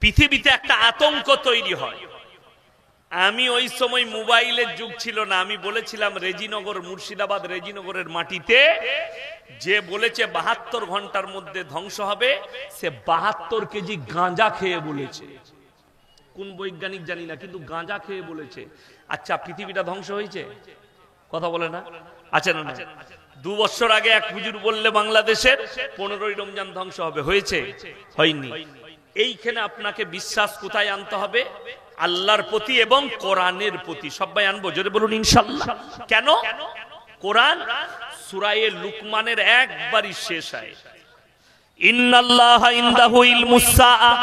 পৃথিবীতে একটা আতঙ্ক তৈরি হয়। আমি ওই সময় মোবাইলের যুগ ছিল না, আমি বলেছিলাম রেজিনগর, মুর্শিদাবাদ রেজিনগরের মাটিতে যে বলেছে 72 ঘন্টার মধ্যে ধ্বংস হবে, সে 72 কেজি গাঁজা খেয়ে বলেছে। কোন বৈজ্ঞানিক জানি না, কিন্তু গাঁজা খেয়ে বলেছে। আচ্ছা, পৃথিবীটা ধ্বংস হয়েছে? কথা বলে না? আচ্ছা না, 2 বছর আগে এক হুজুর বললে বাংলাদেশের 15ই রমজান ধ্বংস হবে, হয়েছে? হয়নি। এইখানে আপনাকে বিশ্বাস কোথায় আনতে হবে? আল্লাহর প্রতি এবং কোরআনের প্রতি। সবাই আনবো, জোরে বলুন ইনশাআল্লাহ। কেন? কোরআন সূরা লুকমানের একবারই শেষ আয়াত, ইন্নাল্লাহা ইনদাহু ইলমুস সাআ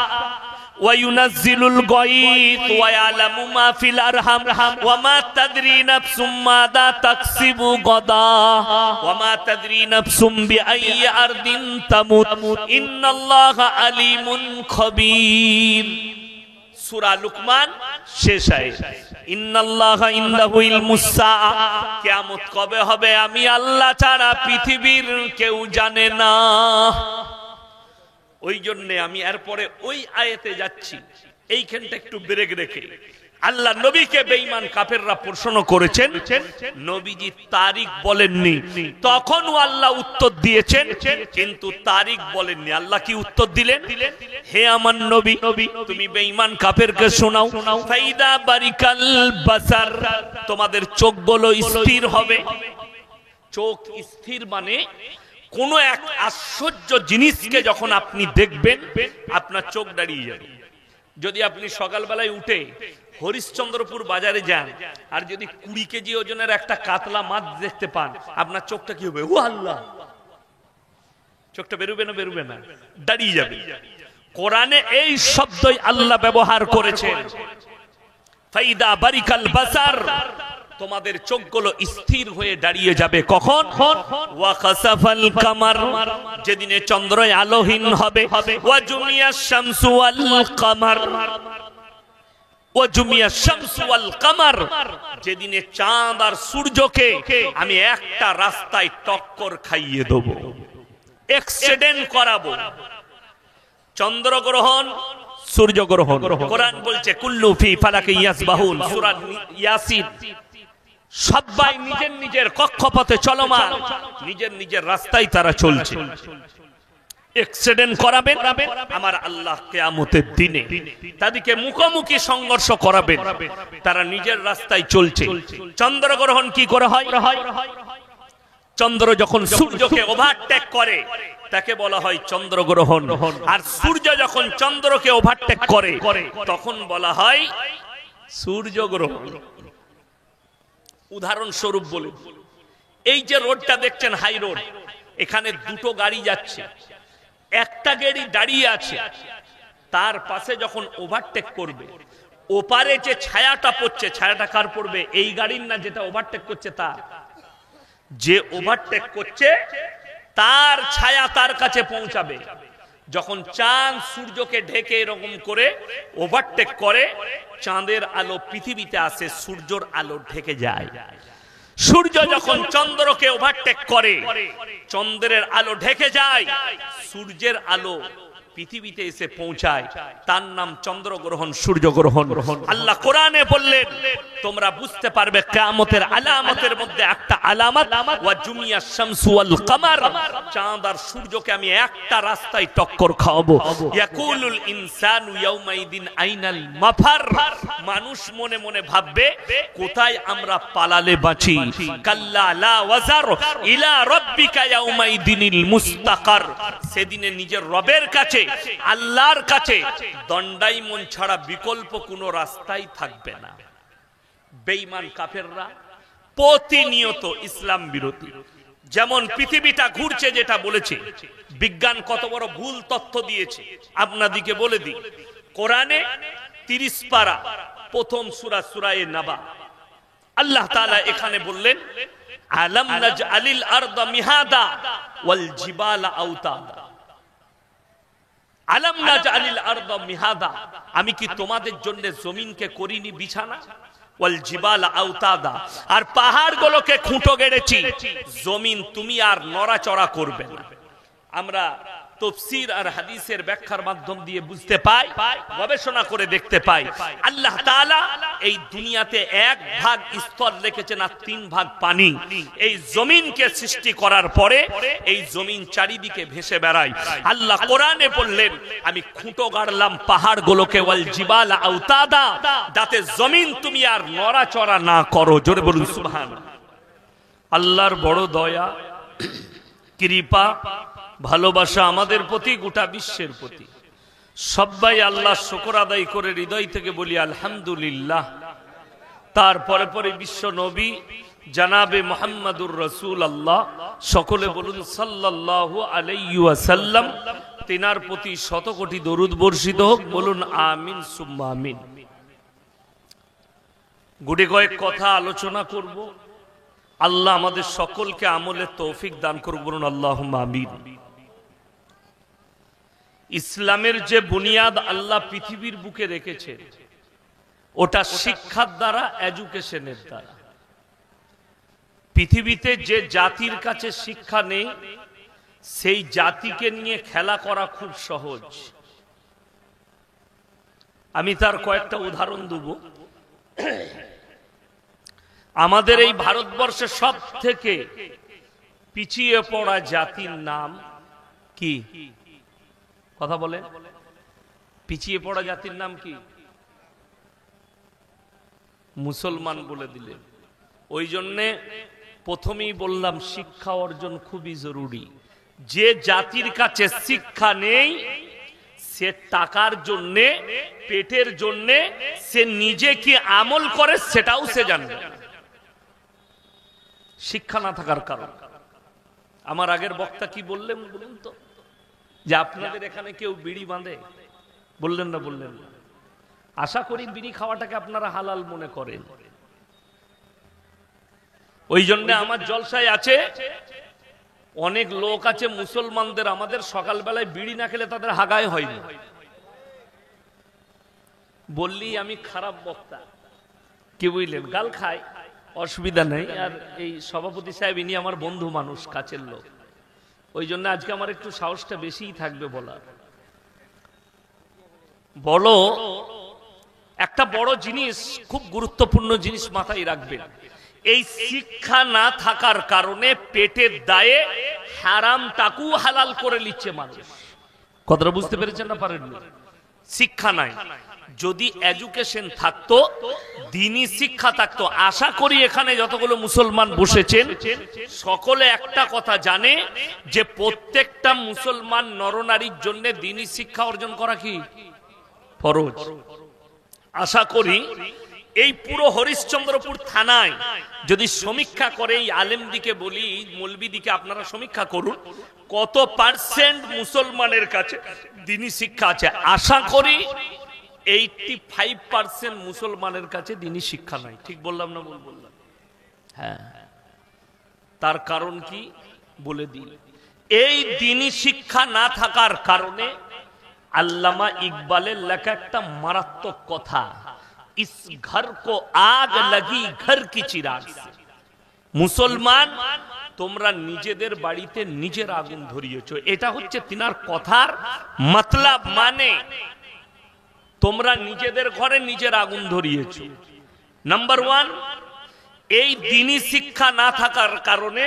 ওয়া ইউনাজ্জিলুল গায়থ ওয়া ইয়ালামু মা ফিল আরহাম ওয়া মা তাদরি নাফসুম মাযা তাকসিবু গাদা ওয়া মা তাদরি নাফসুম বিআইয়ি আরদিন তামুত ইন্নাল্লাহা আলিমুন খবীর। সূরা লুকমান শেষ আয়াত, ইন্নাল্লাহা ইনদাহু ইলমুস সাআ, কিয়ামত কবে হবে আমি আল্লাহ ছাড়া পৃথিবীর কেউ জানে না। ওই জন্য আমি এরপরে ওই আয়াতে যাচ্ছি, এইখানটা একটু ব্রেক রেখে। আল্লাহ নবীকে বেঈমান কাফেররা প্রশ্ন করেছেন, নবীজি তারিখ বলেননি, তখনও আল্লাহ উত্তর দিয়েছেন, কিন্তু তারিখ বলেননি। আল্লাহ কি উত্তর দিলেন? হে আমার নবী, তুমি বেঈমান কাফেরকে শোনাও, ফাইদা বারিকাল বাসার, তোমাদের চোখগুলো স্থির হবে। চোখ স্থির মানে কোন এক আশ্চর্য জিনিসকে যখন আপনি দেখবেন, আপনার চোখ দাঁড়িয়ে যাবে। যদি আপনি সকালবেলায় উঠে হরিশ্চন্দ্রপুর বাজারে যান আর যদি 20 কেজি ওজনের একটা কাতলা মাছ দেখতে পান, আপনার চোখটা কি হবে? ও আল্লাহ! চোখটা বেরোবে না? বেরোবে না, দাঁড়িয়ে যাবে। কোরআনে এই শব্দই আল্লাহ ব্যবহার করেছেন, ফাইদা বারিকাল বাসার, তোমাদের চোখগুলো স্থির হয়ে দাঁড়িয়ে যাবে। কখন? ওয়া খাসাফাল কামার, যেদিনে চন্দ্র আলোহীন হবে, ওয়া জুমিয়াশ শামসু ওয়াল কামার, ওয়া জুমিয়াশ শামসু ওয়াল কামার, যেদিনে চাঁদ আর সূর্যকে আমি একটা রাস্তায় টক্কর খাইয়ে দেব, অ্যাক্সিডেন্ট করাবো। চন্দ্রগ্রহণ, সূর্যগ্রহণ, কোরআন বলছে কুল্লু ফি ফালাকি ইয়াসবাহুন, সূরা ইয়াসিন। সবাই নিজের নিজের কক্ষপথে চলমান, নিজের নিজের রাস্তায় তারা চলছে। অ্যাক্সিডেন্ট করাবেন আমার আল্লাহ কিয়ামতের দিনে, তাদেরকে মুখোমুখি সংঘর্ষ করাবেন। তারা নিজের রাস্তায় চলছে। চন্দ্রগ্রহণ কি করে হয়? চন্দ্র যখন সূর্যকে ওভারটেক করে তাকে বলা হয় চন্দ্রগ্রহণ, আর সূর্য যখন চন্দ্রকে ওভারটেক করে তখন বলা হয় সূর্যগ্রহণ। উদাহরণস্বরূপ বলি, এই যে রোডটা দেখছেন হাই রোড, এখানে দুটো গাড়ি যাচ্ছে, একটা গাড়ি দাঁড়িয়ে আছে, তার পাশে যখন ওভারটেক করবে, ওপারে যে ছায়াটা পড়ছে, ছায়াটা কার পড়বে? এই গাড়ির না, যেটা ওভারটেক করছে তার। যে ওভারটেক করছে তার ছায়া তার কাছে পৌঁছাবে। যখন চাঁদ সূর্যকে ঢেকে এরকম করে ওভারটেক করে, চাঁদের আলো পৃথিবীতে আসে, সূর্যের আলো ঢেকে যায়। সূর্য যখন চন্দ্রকে ওভারটেক করে, চন্দ্রের আলো ঢেকে যায়, সূর্যের আলো পৃথিবীতে এসে পৌঁছায়, তার নাম চন্দ্রগ্রহণ, সূর্যগ্রহণ। আল্লাহ কোরআনে বললেন, তোমরা বুঝতে পারবে কিয়ামতের আলামতের মধ্যে একটা আলামত, ওয়া জুমিয়াশ শামসু ওয়াল কামার, চাঁদ আর সূর্যকে আমি একটা রাস্তায় টক্কর খাওয়াবো। ইয়াকুলুল ইনসানু ইয়াউমাইদিন আইনাল মাফার, মানুষ মনে মনে ভাববে কোথায় আমরা পালালে বাঁচি। কাল্লা লা ওয়াজার ইলা রাব্বিকা ইয়াউমাইদিনিল মুস্তাকার, সেদিনে নিজের রবের কাছে, আল্লাহর কাছে দণ্ডায়মন ছাড়া বিকল্প কোনো রাস্তাই থাকবে না। বেঈমান কাফেররা প্রতিনিয়ত ইসলাম বিরোধী। যেমন পৃথিবীটা ঘুরছে, যেটা বলেছে, বিজ্ঞান কত বড় ভুল তথ্য দিয়েছে আপনাদিকে বলে দিই। কোরআনে 30 পারা, প্রথম সূরা সূরা নাবা, আল্লাহ তাআলা এখানে বললেন, আলাম নাজআলিল আরদা মিহাদা ওয়াল জিবালা আওতাদা। আলাম নাজআলিল আরদা মিহাদা, আমি কি তোমাদের জন্য জমিনকে করিনি বিছানা? ওয়াল জিবালা আওতাদা, আর পাহাড়গুলোকে খুঁটো গেড়েছি, জমিন তুমি আর নড়াচড়া করবে না। আমরা তাফসীর আর হাদিসের ব্যাখ্যার মাধ্যম দিয়ে বুঝতে পাই, গবেষণা করে দেখতে পাই, আল্লাহ তাআলা এই দুনিয়াতে এক ভাগ স্তর রেখেছেন আর 3 ভাগ পানি। এই জমিনকে সৃষ্টি করার পরে এই জমিন চারিদিকে ভেসে বেড়ায়। আল্লাহ কোরআনে বললেন, আমি খুঁটো গাড়লাম পাহাড়গুলোকে, ওয়াল জিবাল আওতাদা, যাতে জমিন তুমি আর নড়াচড়া না করো। জোরে বলুন সুবহানাল্লাহ। আল্লাহর বড় দয়া, কৃপা, ভালোবাসা আমাদের প্রতি, গোটা বিশ্বের প্রতি। সবাই আল্লাহ শুকর আদায় করে হৃদয় থেকে বলি আলহামদুলিল্লাহ। তারপরে পরে বিশ্ব নবী জানাবে মুহাম্মাদুর রাসূলুল্লাহ, সকলে বলুন সাল্লাল্লাহু আলাইহি ওয়াসাল্লাম। তিনার প্রতি শত কোটি দরুদ বর্ষিত হোক, বলুন আমিন সুম্মা আমিন। গুটি কয়েক কথা আলোচনা করব। আল্লাহ আমাদের সকলকে আমলের তৌফিক দান করুন, বলুন আল্লাহুম্মা আমিন। ইসলামের যে বুনিয়াদ আল্লাহ পৃথিবীর বুকে রেখেছে, ওটা শিক্ষার দ্বারা, এডুকেশনের দ্বারা। পৃথিবীতে যে জাতির কাছে শিক্ষা নেই, সেই জাতিকে নিয়ে খেলা করা খুব সহজ। আমি তার কয়েকটা উদাহরণ দেব। আমাদের এই ভারতবর্ষে সব থেকে পিছিয়ে পড়া জাতির নাম কি? কথা বলে। পিছিয়ে পড়া জাতির নাম কি? মুসলমান বলে দিলেন। ওই জন্যে প্রথমেই বললাম শিক্ষা অর্জন খুবই জরুরি। যে জাতির কাছে শিক্ষা নেই, সে টাকার জন্যে, পেটের জন্যে সে নিজে কি আমল করে সেটাও সে জানবে না, শিক্ষা না থাকার কারণ। আমার আগের বক্তা কি বললেন বলুন তো, যে আপনাদের এখানে কেউ বিড়ি বাঁধে? বললেন না, বললেন না। আশা করি বিড়ি খাওয়াটাকে আপনারা হালাল মনে করেন। ওই জন্য আমার জলসায় আছে অনেক লোক আছে মুসলমানদের, আমাদের সকালবেলায় বিড়ি না খেলে তাদের হাগায় হয়নি। বললি আমি খারাপ বক্তা, কি বুঝলেন? গাল খায়, অসুবিধা নেই। আর এই সভাপতি সাহেব ইনি আমার বন্ধু মানুষ, কাছের লোক। ওই জন্য আজকে আমার একটু সাহসটা বেশিই থাকবে বলার। বলো, একটা বড় জিনিস, খুব গুরুত্বপূর্ণ জিনিস মাথায় রাখবেন। এই শিক্ষা না থাকার কারণে পেটের দায়ে হারামটাকু হালাল করে নিচ্ছে মানুষ। কথাটা বুঝতে পেরেছেন না পারেননি? শিক্ষা নাই। যদি এডুকেশন থাকতো, দ্বীনি শিক্ষা থাকতো, আশা করি এখানে যতগুলো মুসলমান বসেছেন সকলে একটা কথা জানে যে প্রত্যেকটা মুসলমান নরনারীর জন্য দ্বীনি শিক্ষা অর্জন করা কি ফরজ। আশা করি এই পুরো হরিশ্চন্দ্রপুর থানায় যদি সমীক্ষা করে, এই আলেমদিকে বলি, মৌলবীদিকে আপনারা সমীক্ষা করুন, কত পার্সেন্ট মুসলমানের কাছে দ্বীনি শিক্ষা আছে। আশা করি 85% মুসলমানের কাছে দ্বীনি শিক্ষা নাই। ঠিক বললাম না ভুল বললাম? হ্যাঁ। তার কারণ কি বলে দিই। এই দ্বীনি শিক্ষা না থাকার কারণে আল্লামা ইকবালের লেখা একটা মারাত্মক কথা, ইস ঘর কো আগ লাগি ঘর কি চিরাগ। মুসলমান, তোমরা নিজেদের বাড়িতে নিজের আগুন ধরিয়েছো। এটা হচ্ছে তিনার কথার মতলব। মানে তোমরা নিজেদের ঘরে নিজের আগুন ধরিয়েছো। নাম্বার 1, এই দ্বীনি শিক্ষা না থাকার কারণে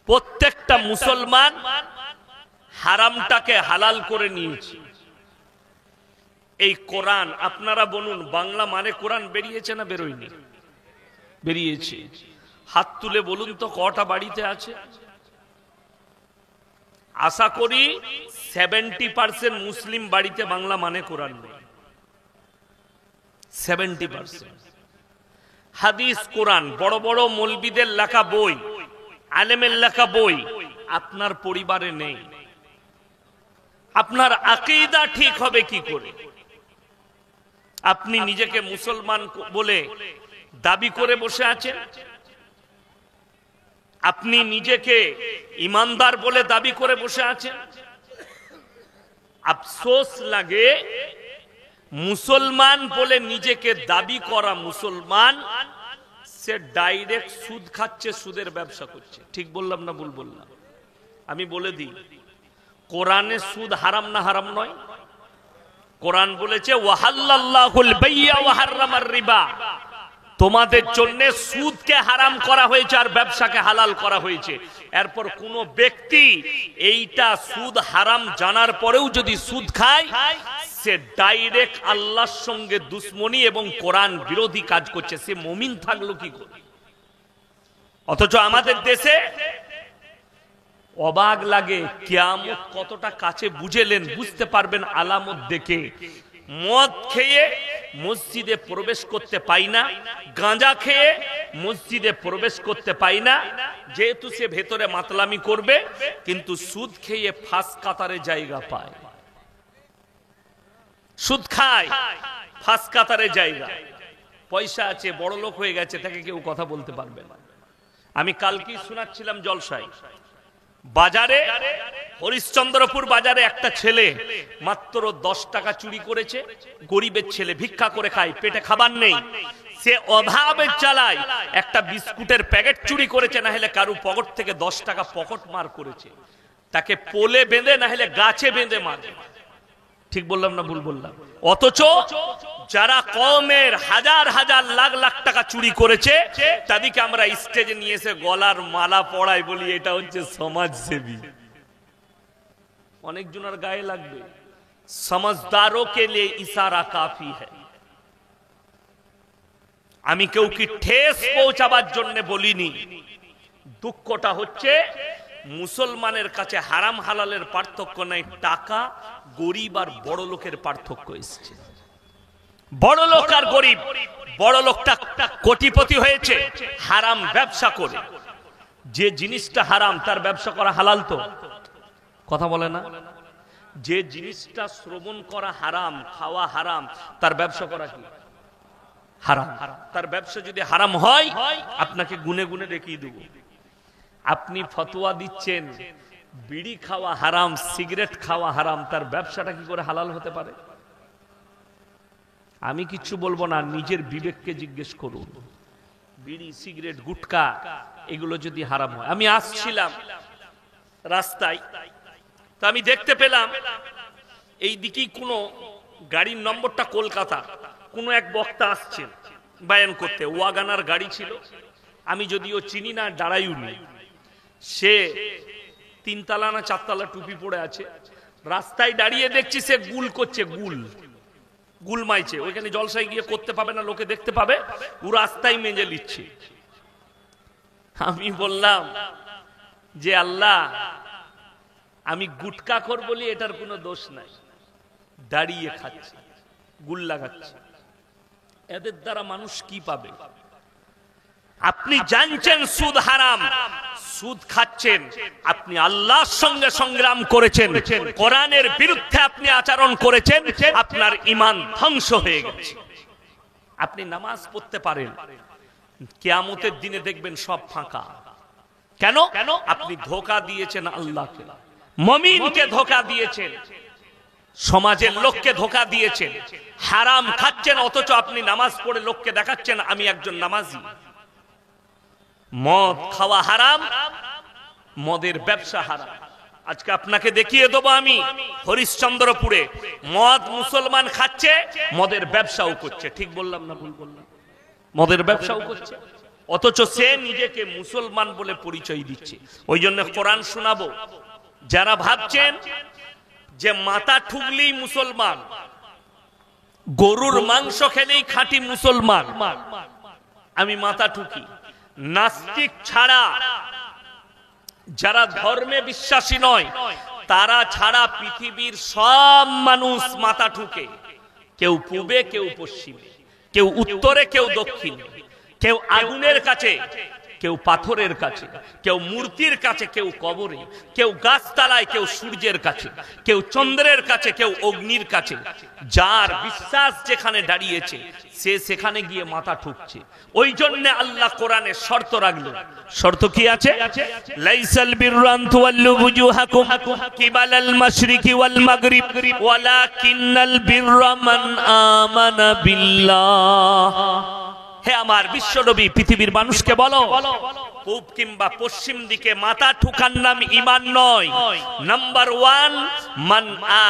প্রত্যেকটা মুসলমান হারামটাকে হালাল করে নিয়েছে। এই কোরআন, আপনারা বলুন, বাংলা মানে কোরআন বেরিয়েছে না বেরোয়নি? বেরিয়েছে। হাত তুলে বলুন তো কটা বাড়িতে আছে? আশা করি 70% মুসলিম বাড়িতে বাংলা মানে কোরআন নেই। 70%। হাদিস, কোরআন, বড় বড় মৌলবীদের লেখা বই, আলেমের লেখা বই আপনার পরিবারে নেই। আপনার আকীদা ঠিক হবে কি করে? আপনি নিজেকে মুসলমান বলে দাবি করে বসে আছেন, আপনি নিজেকে ইমানদার বলে দাবি করে বসে আছেন। আফসোস লাগে, মুসলমান বলে নিজেকে দাবি করা মুসলমান, সে ডাইরেক্ট সুদ খাচ্ছে, সুদের ব্যবসা করছে। ঠিক বললাম না ভুল বললাম? আমি বলে দিই, কোরআনে সুদ হারাম না হারাম নয়? কোরআন বলেছে ওয়াহাল্লাল্লাহুল বাইয়া ওয়া হাররামার রিবা, তোমাদের জন্য সুদকে হারাম করা হয়েছে আর ব্যবসাকে হালাল করা হয়েছে। এরপর কোন ব্যক্তি এইটা সুদ হারাম জানার পরেও যদি সুদ খায়, সে ডাইরেক্ট আল্লাহর সঙ্গে দুশ্মনী এবং কোরআন বিরোধী কাজ করছে। সে মুমিন থাকলো কি করে? অথচ আমাদের দেশে অবাক লাগে, কিয়ামত কতটা কাছে বুঝেলেন বুঝতে পারবেন আলামত দেখে। মদ খেয়ে মসজিদে প্রবেশ করতে পাই না, গাঁজা খেয়ে মসজিদে প্রবেশ করতে পাই না, যেহেতু সে ভেতরে মাতলামি করবে, কিন্তু সুদ খেয়ে ফাঁস কাতারে জায়গা পায়। সুদ খায়, ফাঁস কাতারে জায়গা, পয়সা আছে, বড় লোক হয়ে গেছে, তাকে কেউ কথা বলতে পারবে না। আমি কালকেই শোনাচ্ছিলাম জলসায়, বাজারে হরিশ্চন্দ্রপুর বাজারে একটা ছেলে মাত্র 10 টাকা চুরি করেছে। গরিবের ছেলে, ভিক্ষা করে খায়, পেটে খাবার নেই, সে অভাবে চালায়। একটা বিস্কুটের প্যাকেট চুরি করেছে, না হলে কারু পকেট থেকে 10 টাকা পকেট মার করেছে। তাকে পোলে বেঁধে না হলে গাছে বেঁধে মারে। ঠিক বললাম না ভুল বললাম? অথচ যারা কমের হাজার হাজার লাখ লাখ টাকা চুরি করেছে, তাদেরকে আমরা স্টেজে নিয়ে এসে গলার মালা পড়াই, বলি এটা হচ্ছে সমাজসেবী। অনেকজনের গায়ে লাগবে। समझदारों के लिए इशारा काफी है। আমি কেউ কি ঠেস পৌঁছাবার জন্য বলিনি। দুঃখটা হচ্ছে মুসলমানের কাছে হারাম হালালের পার্থক্য নাই, টাকা গরিব আর বড় লোকের পার্থক্য এসেছে। বড় লোক আর গরিব, বড় লোকটা কোটিপতি হয়েছে হারাম ব্যবসা করে। যে জিনিসটা হারাম তার ব্যবসা করা হালাল তো? কথা বলে না? যে জিনিসটা শ্রবণ করা হারাম, খাওয়া হারাম, তার ব্যবসা করা কি হারাম? তার ব্যবসা যদি হারাম হয়, আপনাকে গুনে গুনে দেখিয়ে দেব। আপনি ফতোয়া দিচ্ছেন বিড়ি খাওয়া হারাম, সিগারেট খাওয়া হারাম, তার ব্যবসাটা কি করে হালাল হতে পারে? আমি কিচ্ছু বলবো না, নিজের বিবেককে জিজ্ঞেস করুন। বিড়ি, সিগারেট, গুটকা এগুলো যদি হারাম হয়। আমি আসছিলাম রাস্তায়, তা আমি দেখতে পেলাম এই দিকেই কোনো গাড়ির নম্বরটা কলকাতা, কোনো এক বক্তা আসছেন বায়ান করতে, ওয়াগানার গাড়ি ছিল। আমি যদিও চিনি না, দাঁড়াইও নি। সে 3 তলা না 4 তলা টুপি পরে আছে। রাস্তায় দাঁড়িয়ে দেখছি সে গুল করছে, গুল মাইছে। ওইখানে জলসায় গিয়ে করতে পাবে না, লোকে দেখতে পাবে, ও রাস্তায় মেজে নিচ্ছে। আমি বললাম যে আল্লাহ, আমি গুটকা খোর বলি এটার কোনো দোষ নাই, দাঁড়িয়ে খাচ্ছে, গুল লাগাচ্ছে, এদের দ্বারা মানুষ কি পাবে? আপনি জানছেন সুদ হারাম, সুদ খাচ্ছেন, আপনি আল্লাহর সঙ্গে সংগ্রাম করেছেন, কোরআনের বিরুদ্ধে আপনি আচরণ করেছেন, আপনার ঈমান ধ্বংস হয়ে গেছে। আপনি নামাজ পড়তে পারেন, কিয়ামতের দিনে দেখবেন সব ফাঁকা। কেন? আপনি ধোঁকা দিয়েছেন আল্লাহকে, মুমিনকে ধোঁকা দিয়েছেন, সমাজের লোককে ধোঁকা দিয়েছেন, হারাম খাচ্ছেন, অথচ আপনি নামাজ পড়ে লোককে দেখাচ্ছেন আমি একজন নামাজি। মদ খাওয়া হারাম, মদের ব্যবসা হারাম। আজকে আপনাকে দেখিয়ে দেবো আমি হরিশ্চন্দ্রপুরে মদ মুসলমান খাচ্ছে, মদের ব্যবসাও করছে। ঠিক বললাম না ভুল বললাম? মদের ব্যবসাও করছে, অথচ সে নিজেকে মুসলমান বলে পরিচয় দিচ্ছে। ওই জন্য কোরআন শোনাবো। যারা ভাবছেন যে মাথা ঠুকলেই মুসলমান, গরুর মাংস খেলেই খাঁটি মুসলমান, আমি মাথা ঠুকি। নাস্তিক ছাড়া, যারা ধর্মে বিশ্বাসী নয়, তারা ছাড়া পৃথিবীর সব মানুষ মাথা ঠুকে। কেউ পূবে, কেউ পশ্চিমে, কেউ উত্তরে, কেউ দক্ষিণে, কেউ আগুনের কাছে, কেউ পাথরের কাছে, কেউ মূর্তির কাছে, কেউ কবরে, কেউ গাছতলায়, কেউ সূর্যের কাছে, কেউ চন্দ্রের কাছে, কেউ অগ্নির কাছে। যার বিশ্বাস যেখানে দাঁড়িয়েছে সে সেখানে গিয়ে মাথা ঠুকছে। ওই জন্য আল্লাহ কোরআনে শর্ত রাখলেন। শর্ত কি আছে? লাইসাল বিররু আন তুওয়াল্লু বুজুহাকুম কিবালাল মাশরিকি ওয়াল মাগরিব ওয়ালাকিন্নাল বিররা মান আমানা বিল্লাহ। হে আমার বিশ্বনবী পৃথিবীর মানুষকে বলো, পূব কিংবা পশ্চিম দিকে মাথা ঠুকার নাম ঈমান নয়। নাম্বার 1 মান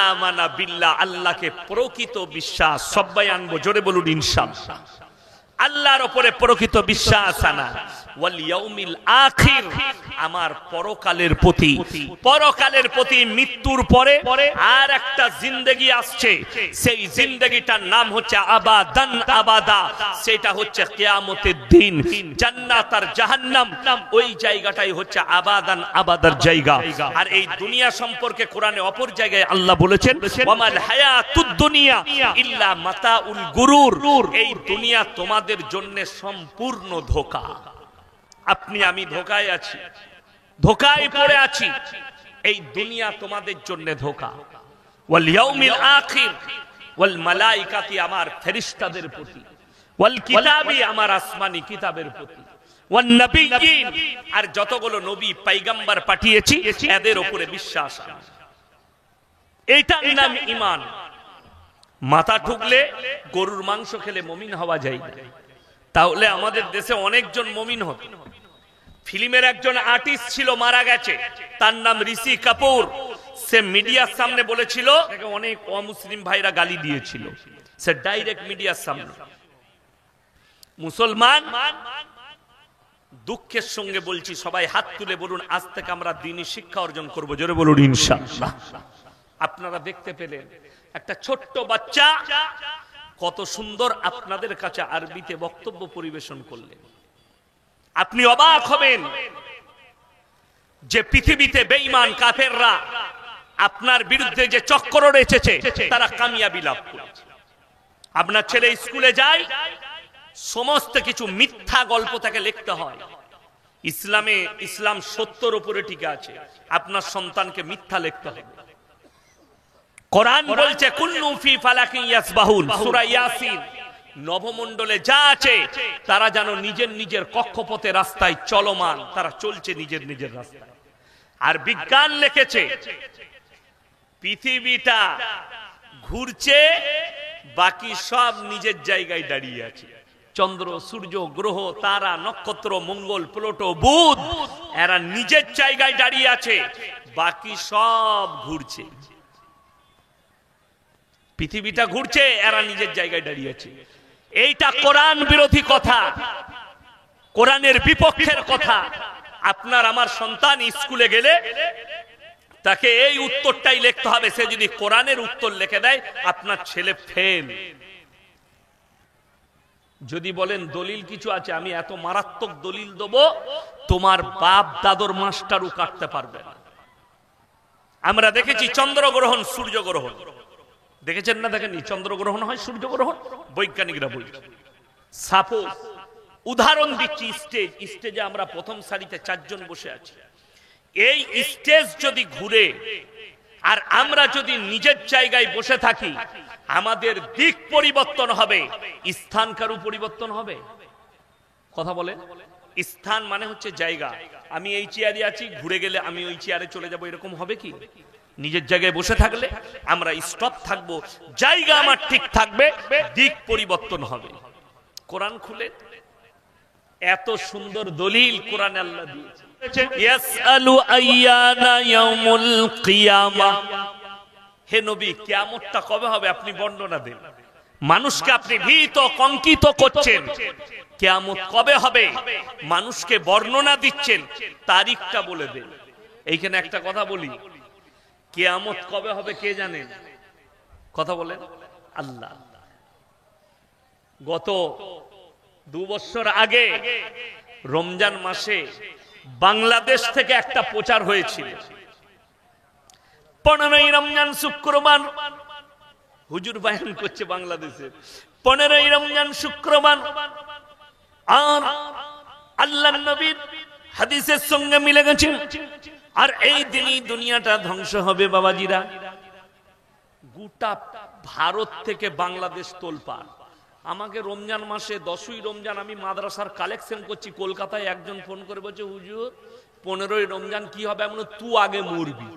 আমানা বিল্লাহ, আল্লাহকে প্রকৃত বিশ্বাস। সবাই আনবো, জোরে বলুন ইনশাআল্লাহ। আল্লাহর উপরে প্রকৃত বিশ্বাস আনা। ওয়াল ইয়াউমিল আখির, আমার পরকালের প্রতি, পরকালের প্রতি, মৃত্যুর পরে আর একটা জিন্দেগি আসছে, সেই জিন্দেগিটার নাম হচ্ছে আবাদান আবাদা, সেটা হচ্ছে কিয়ামতের দিন। জান্নাত আর জাহান্নাম, ওই জায়গাটাই হচ্ছে আবাদান আবাদার জায়গা। আর এই দুনিয়া সম্পর্কে কোরআনে অপর জায়গায় আল্লাহ বলেছেন, ওয়ামাল হায়াতুদ দুনিয়া ইল্লা মাতাউল গুরুর, এই দুনিয়া তোমাদের জন্য সম্পূর্ণ ধোঁকা। আপনি আমি ধোঁকায় আছি, ধোঁকায় পড়ে আছি, এই দুনিয়া তোমাদের জন্য ধোঁকা। ওয়াল ইয়াউমিল আখির ওয়াল মালাইকাতি, আমার ফেরেশতাদের প্রতি, ওয়াল কিতাবি, আমার আসমানি কিতাবের প্রতি, ওয়ান নবিয়্যিন, আর যতগুলো নবী পয়গম্বর পাঠিয়েছি এদের উপরে বিশ্বাস। এইটার নাম ঈমান। মাথা ঠুকলে গরুর মাংস খেলে মুমিন হওয়া যায় না। তাহলে আমাদের দেশে অনেকজন মুমিন হতো। ফিল্মের একজন আর্টিস্ট ছিল, মারা গেছে, তার নাম ঋষি কাপুর। সে মিডিয়ার সামনে বলেছিল, অনেক অমুসলিম ভাইরা গালি দিয়েছিল, সে ডাইরেক্ট মিডিয়ার সামনে, মুসলমান, দুঃখের সঙ্গে বলছি, সবাই হাত তুলে বলুন, আজ থেকে আমরা দ্বীনি শিক্ষা অর্জন করব, জোরে বলুন ইনশাআল্লাহ। আপনারা দেখতে পেলেন একটা ছোট্ট বাচ্চা কত সুন্দর আপনাদের কাছে আরবিতে বক্তব্য পরিবেশন করলেন। আপনি অবাক হবেন যে পৃথিবীতে বেঈমান কাফেররা আপনার বিরুদ্ধে যে চক্র রয়েছে তারা কামিয়াবি লাভ করেছে। আপনার ছেলে স্কুলে যায়, সমস্ত কিছু মিথ্যা গল্প তাকে লিখতে হয়। ইসলাম সত্যের উপরে টিকে আছে, আপনার সন্তানকে মিথ্যা লিখতে হবে। কোরআন বলছে কুল্লু ফি ফালাকিন ইয়াসবাহুন, সূরা ইয়াসিন। নবমণ্ডলে যা আছে তারা যেন নিজের নিজের কক্ষপথে রাস্তায় চলমান, তারা চলছে নিজের নিজের রাস্তায়। আর বিজ্ঞান লিখেছে পৃথিবীটা ঘুরছে, বাকি সব নিজের জায়গায় দাঁড়িয়ে আছে। চন্দ্র, সূর্য, গ্রহ, তারা, নক্ষত্র, মঙ্গল, প্লুটো, বুধ, এরা নিজের জায়গায় দাঁড়িয়ে আছে, বাকি সব ঘুরছে। পৃথিবীটা ঘুরছে, এরা নিজের জায়গায় দাঁড়িয়ে আছে। এইটা কোরআন বিরোধী কথা, কোরআনের বিপক্ষের কথা। আপনার আমার সন্তান স্কুলে গেলে তাকে এই উত্তরটাই লিখতে হবে। সে যদি কোরআনের উত্তর লিখে দেয়, আপনার ছেলে ফেল। যদি বলেন দলিল কিছু আছে, আমি এত মারাত্মক দলিল দেবো তোমার বাপ দাদর মাস্টারও কাটতে পারবে না। আমরা দেখেছি চন্দ্রগ্রহণ, সূর্যগ্রহণ, দেখেছেন না দেখেননি? চন্দ্রগ্রহণ হয়, সূর্যগ্রহণ, বৈজ্ঞানিকরা বলছে। সাপোজ উদাহরণ দিচ্ছি, স্টেজে আমরা প্রথম সারিতে 4 জন বসে আছি। এই স্টেজ যদি ঘুরে আর আমরা যদি নিজের জায়গায় বসে থাকি, আমাদের দিক পরিবর্তন হবে, স্থানকারও পরিবর্তন হবে। কথা বলে, স্থান মানে হচ্ছে জায়গা। আমি এই চেয়ারে আছি, ঘুরে গেলে আমি ওই চেয়ারে চলে যাব, এরকম হবে কি? নিজের জায়গায় বসে থাকলে আমরা স্টপ থাকবো, জায়গা আমার ঠিক থাকবে, দিক পরিবর্তন হবে। কোরআন খুলে এত সুন্দর দলিল কোরআনে আল্লাহ দিয়েছে। ইয়াসআলু আইয়ানা ইয়াউমুল কিয়ামাহ, হে নবী কিয়ামতটা কবে হবে আপনি বর্ণনা দেন। মানুষকে আপনি ভীত কঙ্কিত করছেন, কিয়ামত কবে হবে মানুষকে বর্ণনা দিচ্ছেন, তারিখটা বলে দেন। এইখানে একটা কথা বলি, কিয়ামত কবে হবে কে জানেন? কথা বলেন আল্লাহ। গত 2 বছর আগে রমজান মাসে বাংলাদেশ থেকে একটা প্রচার হয়েছিল। 15ই রমজান শুক্রবার হুজুর বয়ান করছে বাংলাদেশে, 15ই রমজান শুক্রবার, আর আল্লাহর নবীর হাদিসের সঙ্গে মিলে গেছে। আর এই দিনই দুনিয়াটা ধ্বংস হবে বাবাজিরা। গোটা ভারত থেকে বাংলাদেশ তোলপাড়। আমাকে রমজান মাসে 10ই রমজান আমি মাদ্রাসার কালেকশন করছি, কলকাতায় একজন ফোন করে বলছে হুজুর 15ই রমজান কি হবে? এমন তুই আগে মরবি।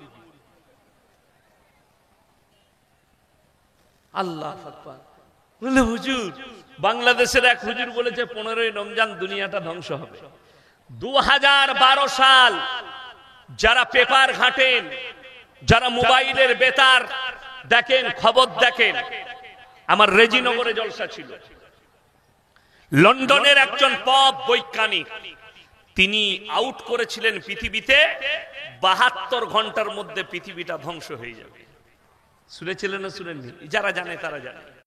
আল্লাহু আকবার। বলে হুজুর, বাংলাদেশের এক হুজুর বলেছে 15ই রমজান দুনিয়াটা ধ্বংস হবে। 2012 সাল যারা পেপার ঘাটেন, যারা মোবাইলের বেতার দেখেন, খবর দেখেন, আমার রেজিনগরে জলসা ছিল। লন্ডনের একজন পপ বৈজ্ঞানিক, তিনি আউট করেছিলেন পৃথিবীতে 72 ঘন্টার মধ্যে পৃথিবীটা ধ্বংস হয়ে যাবে। শুনেছিলেন না শুনেননি? যারা জানে তারা জানে।